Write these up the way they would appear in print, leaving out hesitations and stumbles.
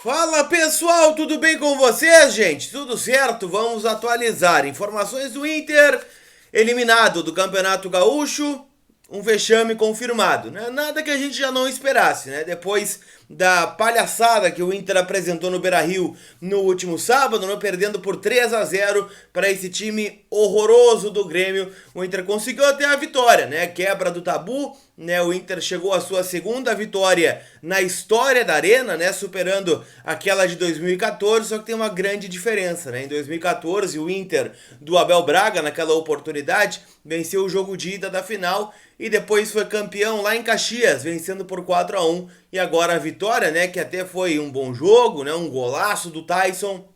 Fala pessoal, tudo bem com vocês, gente? Tudo certo? Vamos atualizar informações do Inter, eliminado do Campeonato Gaúcho, um vexame confirmado, né? Nada que a gente já não esperasse, né? Depois da palhaçada que o Inter apresentou no Beira-Rio no último sábado, né? Perdendo por 3-0 para esse time horroroso do Grêmio, o Inter conseguiu até a vitória, né? Quebra do tabu, né? O Inter chegou à sua segunda vitória na história da Arena, né? Superando aquela de 2014, só que tem uma grande diferença, né? Em 2014, o Inter do Abel Braga, naquela oportunidade, venceu o jogo de ida da final e depois foi campeão lá em Caxias, vencendo por 4-1. E agora a vitória, né, que até foi um bom jogo, né, um golaço do Tyson,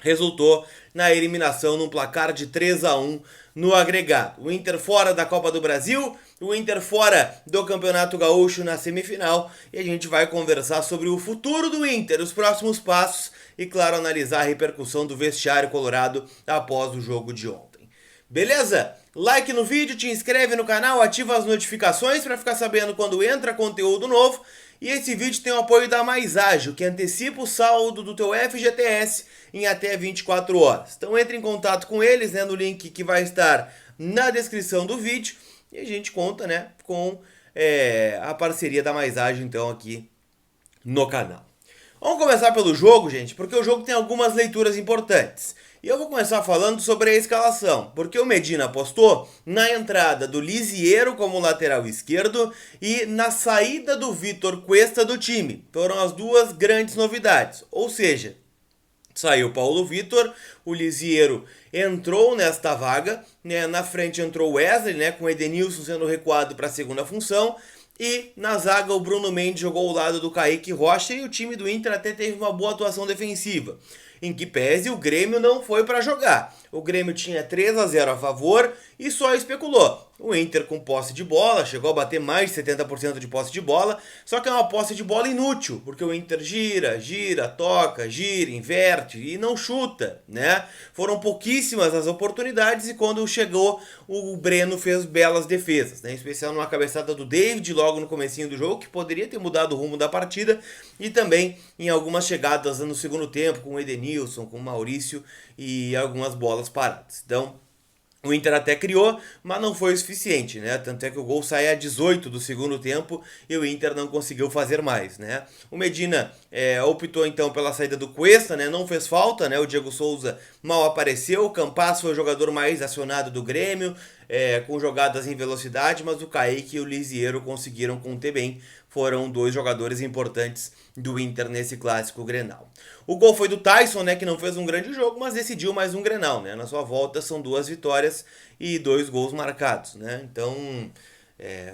resultou na eliminação num placar de 3-1 no agregado. O Inter fora da Copa do Brasil, o Inter fora do Campeonato Gaúcho na semifinal, e a gente vai conversar sobre o futuro do Inter, os próximos passos e, claro, analisar a repercussão do vestiário colorado após o jogo de ontem. Beleza? Like no vídeo, te inscreve no canal, ativa as notificações para ficar sabendo quando entra conteúdo novo. E esse vídeo tem o apoio da Mais Ágil, que antecipa o saldo do teu FGTS em até 24 horas. Então entre em contato com eles, né, no link que vai estar na descrição do vídeo. E a gente conta, né, com a parceria da Mais Ágil, então, aqui no canal. Vamos começar pelo jogo, gente, porque o jogo tem algumas leituras importantes. E eu vou começar falando sobre a escalação, porque o Medina apostou na entrada do Lisiero como lateral esquerdo e na saída do Vitor Cuesta do time. Foram as duas grandes novidades, ou seja, saiu Paulo Vitor, o Lisiero entrou nesta vaga, né? Na frente entrou o Wesley, né? Com o Edenilson sendo recuado para a segunda função. E na zaga o Bruno Mendes jogou ao lado do Kaique Rocha e o time do Inter até teve uma boa atuação defensiva. Em que pese o Grêmio não foi para jogar. O Grêmio tinha 3-0 a favor e só especulou. O Inter com posse de bola, chegou a bater mais de 70% de posse de bola, só que é uma posse de bola inútil, porque o Inter gira, toca, gira, inverte e não chuta, né? Foram pouquíssimas as oportunidades e quando chegou, o Breno fez belas defesas, né? Em especial numa cabeçada do David logo no comecinho do jogo, que poderia ter mudado o rumo da partida, e também em algumas chegadas no segundo tempo, com o Edenilson, com o Maurício e algumas bolas paradas. Então, o Inter até criou, mas não foi o suficiente, né? Tanto é que o gol sai a 18 do segundo tempo e o Inter não conseguiu fazer mais, né? O Medina optou então pela saída do Cuesta, né? Não fez falta, né? O Diego Souza mal apareceu, o Campas foi o jogador mais acionado do Grêmio, com jogadas em velocidade, mas o Kaique e o Lisiero conseguiram conter bem. Foram dois jogadores importantes do Inter nesse clássico Grenal. O gol foi do Tyson, né, que não fez um grande jogo, mas decidiu mais um Grenal, né? Na sua volta são 2 vitórias e 2 gols marcados, né? Então,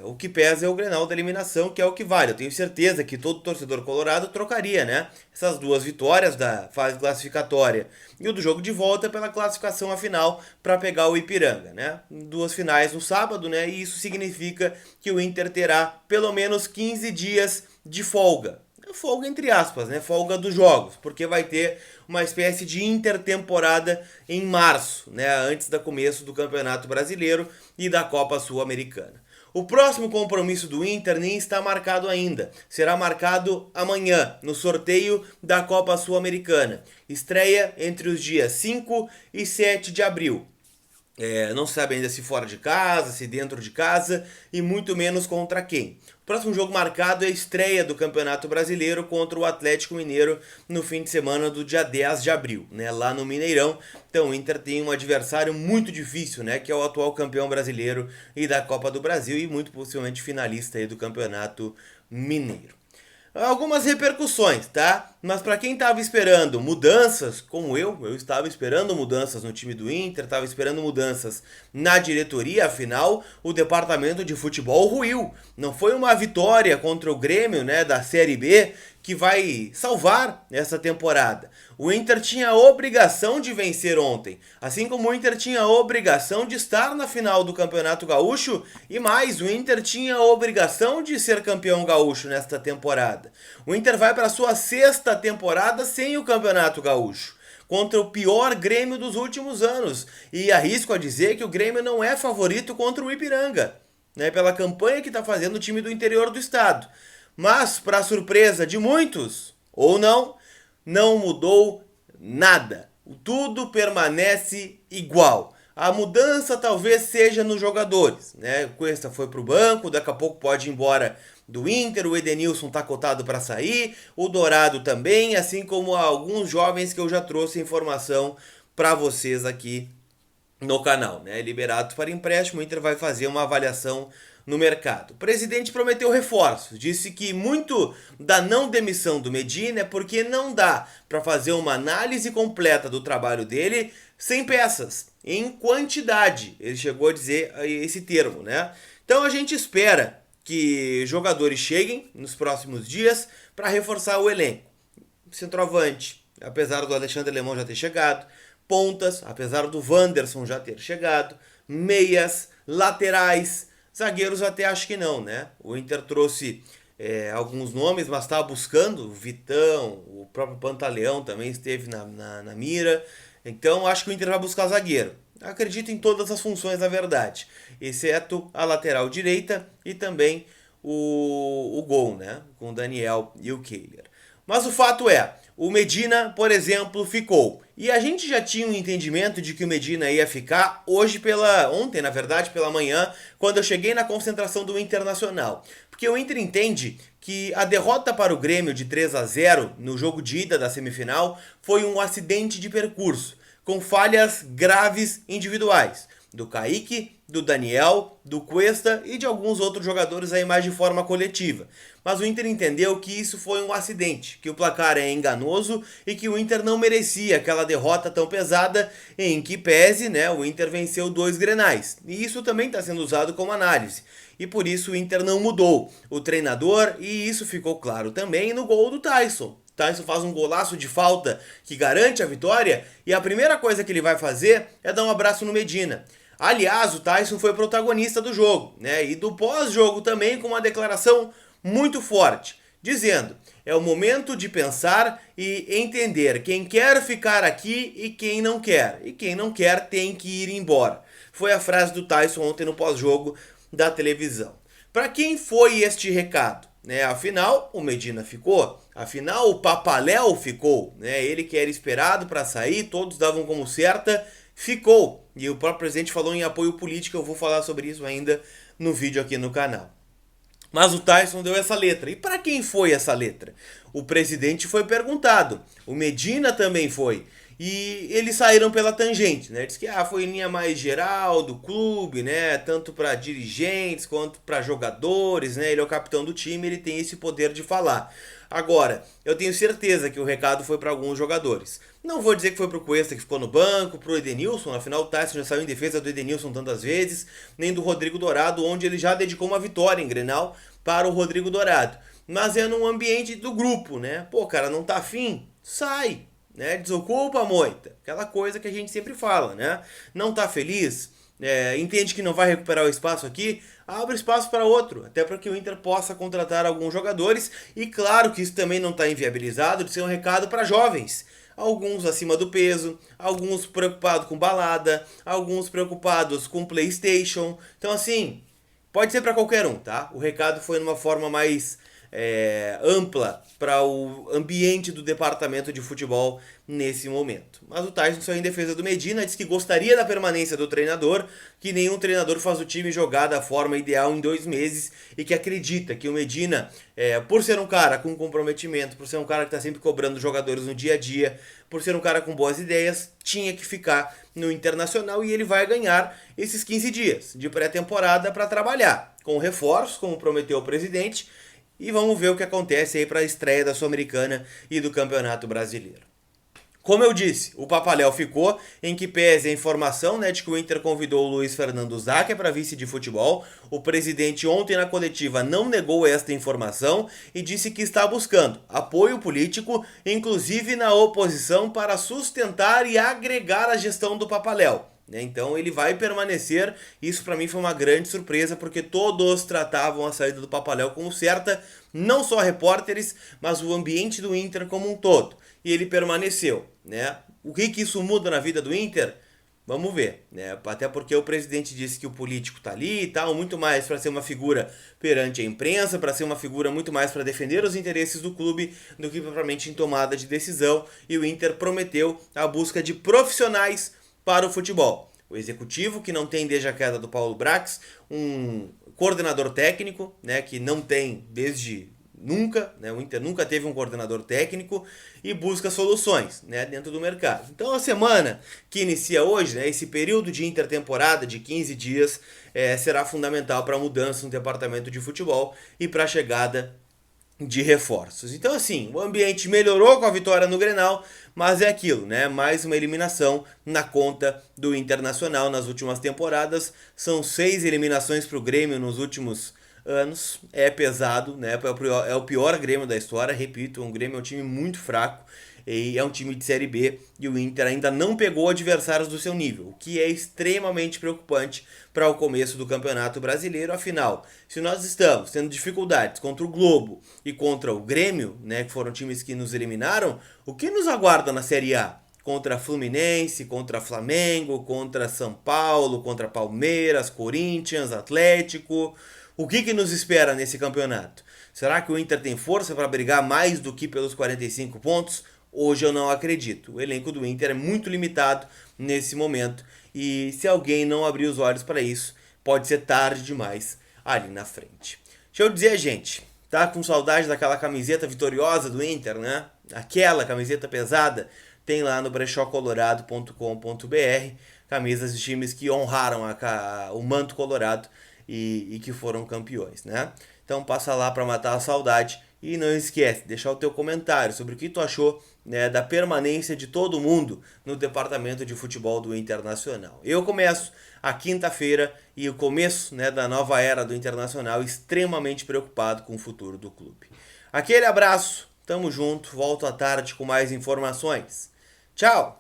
o que pesa é o Grenal da eliminação, que é o que vale. Eu tenho certeza que todo torcedor colorado trocaria, né, essas 2 vitórias da fase classificatória e o do jogo de volta pela classificação à final para pegar o Ipiranga, né? 2 finais no sábado, né? E isso significa que o Inter terá pelo menos 15 dias de folga. Folga entre aspas, né? Folga dos jogos, porque vai ter uma espécie de intertemporada em março, né? Antes do começo do Campeonato Brasileiro e da Copa Sul-Americana. O próximo compromisso do Inter nem está marcado ainda. Será marcado amanhã, no sorteio da Copa Sul-Americana. Estreia entre os dias 5 e 7 de abril. Não se sabe ainda se fora de casa, se dentro de casa e muito menos contra quem. O próximo jogo marcado é a estreia do Campeonato Brasileiro contra o Atlético Mineiro no fim de semana do dia 10 de abril, né, lá no Mineirão. Então o Inter tem um adversário muito difícil, né, que é o atual campeão brasileiro e da Copa do Brasil e muito possivelmente finalista aí do Campeonato Mineiro. Algumas repercussões, tá? Mas para quem estava esperando mudanças, como eu estava esperando mudanças no time do Inter, estava esperando mudanças na diretoria, afinal, o departamento de futebol ruiu. Não foi uma vitória contra o Grêmio, né, da Série B, que vai salvar essa temporada. O Inter tinha a obrigação de vencer ontem, assim como o Inter tinha a obrigação de estar na final do Campeonato Gaúcho e mais, o Inter tinha a obrigação de ser campeão gaúcho nesta temporada. O Inter vai para a sua 6ª temporada sem o Campeonato Gaúcho, contra o pior Grêmio dos últimos anos, e arrisco a dizer que o Grêmio não é favorito contra o Ipiranga, né, pela campanha que está fazendo o time do interior do estado. Mas, para surpresa de muitos, ou não, não mudou nada. Tudo permanece igual. A mudança talvez seja nos jogadores, né? O Cuesta foi para o banco, daqui a pouco pode ir embora do Inter, o Edenilson está cotado para sair, o Dourado também, assim como alguns jovens que eu já trouxe informação para vocês aqui no canal, né? Liberados para empréstimo, o Inter vai fazer uma avaliação no mercado. O presidente prometeu reforços, disse que muito da não demissão do Medina é porque não dá para fazer uma análise completa do trabalho dele sem peças, em quantidade. Ele chegou a dizer esse termo, né? Então a gente espera que jogadores cheguem nos próximos dias para reforçar o elenco. Centroavante, apesar do Alexandre Alemão já ter chegado, pontas, apesar do Wanderson já ter chegado, meias, laterais, zagueiros até acho que não, né? O Inter trouxe alguns nomes, mas estava buscando, o Vitão, o próprio Pantaleão também esteve na mira, então acho que o Inter vai buscar zagueiro. Acredito em todas as funções, na verdade, exceto a lateral direita e também o gol, né? Com o Daniel e o Kehler. Mas o fato é, o Medina, por exemplo, ficou. E a gente já tinha um entendimento de que o Medina ia ficar ontem, na verdade, pela manhã, quando eu cheguei na concentração do Internacional. Porque o Inter entende que a derrota para o Grêmio de 3-0 no jogo de ida da semifinal foi um acidente de percurso, com falhas graves individuais, do Kaique, do Daniel, do Cuesta e de alguns outros jogadores aí mais de forma coletiva. Mas o Inter entendeu que isso foi um acidente, que o placar é enganoso e que o Inter não merecia aquela derrota tão pesada, em que pese, né, o Inter venceu 2 Grenais. E isso também está sendo usado como análise. E por isso o Inter não mudou o treinador, e isso ficou claro também no gol do Tyson. Tyson faz um golaço de falta que garante a vitória, e a primeira coisa que ele vai fazer é dar um abraço no Medina. Aliás, o Tyson foi protagonista do jogo, né? E do pós-jogo também, com uma declaração muito forte, dizendo: é o momento de pensar e entender quem quer ficar aqui e quem não quer. E quem não quer tem que ir embora. Foi a frase do Tyson ontem no pós-jogo da televisão. Para quem foi este recado? Né? Afinal, o Medina ficou. Afinal, o Papaléu ficou. Né? Ele que era esperado para sair, todos davam como certa, ficou. E o próprio presidente falou em apoio político, eu vou falar sobre isso ainda no vídeo aqui no canal. Mas o Tyson deu essa letra. E para quem foi essa letra? O presidente foi perguntado. O Medina também foi. E eles saíram pela tangente, né? Diz que foi linha mais geral do clube, né? Tanto para dirigentes quanto para jogadores, né? Ele é o capitão do time, ele tem esse poder de falar. Agora, eu tenho certeza que o recado foi para alguns jogadores. Não vou dizer que foi pro Cuesta que ficou no banco, pro Edenilson, afinal o Tyson já saiu em defesa do Edenilson tantas vezes, nem do Rodrigo Dourado, onde ele já dedicou uma vitória em Grenal para o Rodrigo Dourado. Mas é num ambiente do grupo, né? Pô, cara, não tá afim? Sai, né? Desocupa a moita. Aquela coisa que a gente sempre fala, né? Não tá feliz? Entende que não vai recuperar o espaço aqui? Abre espaço para outro, até para que o Inter possa contratar alguns jogadores. E claro que isso também não está inviabilizado de ser um recado para jovens. Alguns acima do peso, alguns preocupados com balada, alguns preocupados com PlayStation. Então assim, pode ser para qualquer um, tá? O recado foi numa forma mais ampla para o ambiente do departamento de futebol nesse momento. Mas o Tyson saiu em defesa do Medina, disse que gostaria da permanência do treinador, que nenhum treinador faz o time jogar da forma ideal em 2 meses e que acredita que o Medina, por ser um cara com comprometimento, por ser um cara que está sempre cobrando jogadores no dia a dia, por ser um cara com boas ideias, tinha que ficar no Internacional e ele vai ganhar esses 15 dias de pré-temporada para trabalhar com reforços, como prometeu o presidente. E vamos ver o que acontece aí para a estreia da Sul-Americana e do Campeonato Brasileiro. Como eu disse, o Papaléu ficou, em que pese a informação, né, de que o Inter convidou o Luiz Fernando Zacchia para vice de futebol. O presidente ontem na coletiva não negou esta informação e disse que está buscando apoio político, inclusive na oposição, para sustentar e agregar a gestão do Papaléu. Então ele vai permanecer. Isso para mim foi uma grande surpresa, porque todos tratavam a saída do Papaléu como certa, não só repórteres, mas o ambiente do Inter como um todo. E ele permaneceu, né? O que isso muda na vida do Inter? Vamos ver, né? Até porque o presidente disse que o político tá ali e tal, muito mais para ser uma figura perante a imprensa, para ser uma figura muito mais para defender os interesses do clube do que propriamente em tomada de decisão. E o Inter prometeu a busca de profissionais para o futebol. O executivo, que não tem desde a queda do Paulo Brax, um coordenador técnico, né, que não tem desde nunca, né? O Inter nunca teve um coordenador técnico e busca soluções, né, dentro do mercado. Então a semana que inicia hoje, né, esse período de intertemporada de 15 dias, será fundamental para a mudança no departamento de futebol e para a chegada de reforços. Então assim, o ambiente melhorou com a vitória no Grenal, mas é aquilo, né? Mais uma eliminação na conta do Internacional nas últimas temporadas. São 6 eliminações para o Grêmio nos últimos anos. É pesado, né? É o pior Grêmio da história. Repito, o Grêmio é um time muito fraco e é um time de Série B e o Inter ainda não pegou adversários do seu nível, o que é extremamente preocupante para o começo do Campeonato Brasileiro. Afinal, se nós estamos tendo dificuldades contra o Globo e contra o Grêmio, né, que foram times que nos eliminaram, o que nos aguarda na Série A? Contra Fluminense, contra Flamengo, contra São Paulo, contra Palmeiras, Corinthians, Atlético. O que nos espera nesse campeonato? Será que o Inter tem força para brigar mais do que pelos 45 pontos? Hoje eu não acredito. O elenco do Inter é muito limitado nesse momento e se alguém não abrir os olhos para isso, pode ser tarde demais ali na frente. Deixa eu dizer, gente, tá com saudade daquela camiseta vitoriosa do Inter, né? Aquela camiseta pesada, tem lá no brechócolorado.com.br camisas de times que honraram o manto colorado e que foram campeões, né? Então passa lá para matar a saudade e não esquece, deixar o teu comentário sobre o que tu achou, né, da permanência de todo mundo no departamento de futebol do Internacional. Eu começo a quinta-feira e o começo, né, da nova era do Internacional, extremamente preocupado com o futuro do clube. Aquele abraço, tamo junto, volto à tarde com mais informações. Tchau!